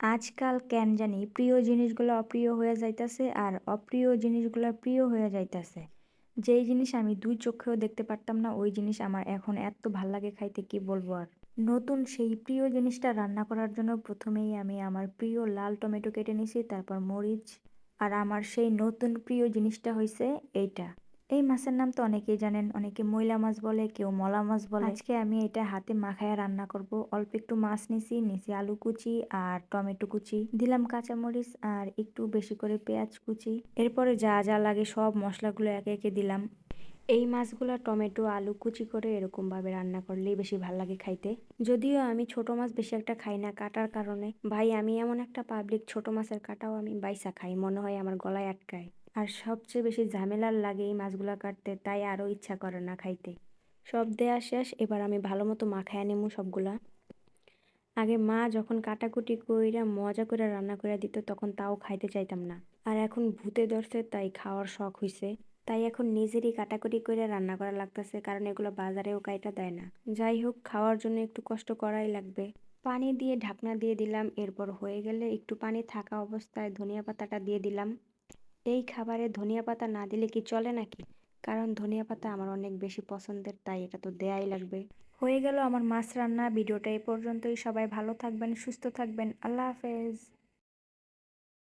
আজকাল কেন জানি প্রিয় জিনিসগুলো অপ্রিয় হয়ে যাইতাছে আর অপ্রিয় জিনিসগুলো প্রিয় হয়ে যাইতাছে। যেই জিনিস আমি ২ চোখেও দেখতে পারতাম না ওই জিনিস আমার এখন এত ভাল লাগে খাইতে কি বলবো আর। নতুন সেই প্রিয় জিনিসটা রান্না করার জন্য ১ম এই আমি আমার প্রিয় লাল টমেটো কেটে নিছি, তারপর মরিচ। আর আমার সেই নতুন প্রিয় জিনিসটা হইছে এইটা। এই মাছের নাম তো অনেকেই জানেন, অনেকে মইলা মাছ বলে, কেউ মলা মাছ বলে। আজকে আমি এটা হাতে মাখায়া রান্না করব। অল্প একটু মাছ নিছি আলু কুচি আর টমেটো কুচি, দিলাম কাঁচামরিচ আর একটু বেশি করে পেঁয়াজ কুচি। এরপরে যা যা লাগে সব মশলাগুলো একে একে দিলাম। এই মাছগুলা টমেটো আলু কুচি করে এরকমভাবে রান্না করলেই বেশি ভাল লাগে খাইতে। যদিও আমি ছোট মাছ বেশি একটা খাই না কাটার কারণে। ভাই আমি এমন একটা পাবলিক, ছোট মাছের কাটাও আমি বাইসা খাই, মনে হয় আমার গলায় আটকায়। আর সবচেয়ে বেশি ঝামেলার লাগে এই মাছগুলা কাটতে, তাই আরও ইচ্ছা করে না খাইতে। সব দেয়া শেষ, এবার আমি ভালো মতো মাখায়া নেবো সবগুলা। আগে মা যখন কাটাকুটি কইরা মজা করে রান্না কইরা দিত তখন তাও খাইতে চাইতাম না। আর এখন ভূতে ধরছে তাই খাওয়ার শখ হইছে। তাই এখন নিজেরই কাটাকুটি কইরা রান্না করা লাগতেছে, কারণ এগুলো বাজারেও কাইটা দেয় না। যাই হোক, খাওয়ার জন্য একটু কষ্ট করাই লাগবে। পানি দিয়ে ঢাকনা দিয়ে দিলাম, এরপর হয়ে গেলে একটু পানি থাকা অবস্থায় ধনিয়া পাতাটা দিয়ে দিলাম। এই খাবারে ধনিয়া পাতা না দিলে কি চলে নাকি? কারণ ধনিয়া পাতা আমার অনেক বেশি পছন্দের, তাই এটা তো দেয়াই লাগবে। হয়ে গেল আমার মাছ রান্না। ভিডিওটা এ পর্যন্তই। সবাই ভালো থাকবেন, সুস্থ থাকবেন। আল্লাহ হাফেজ।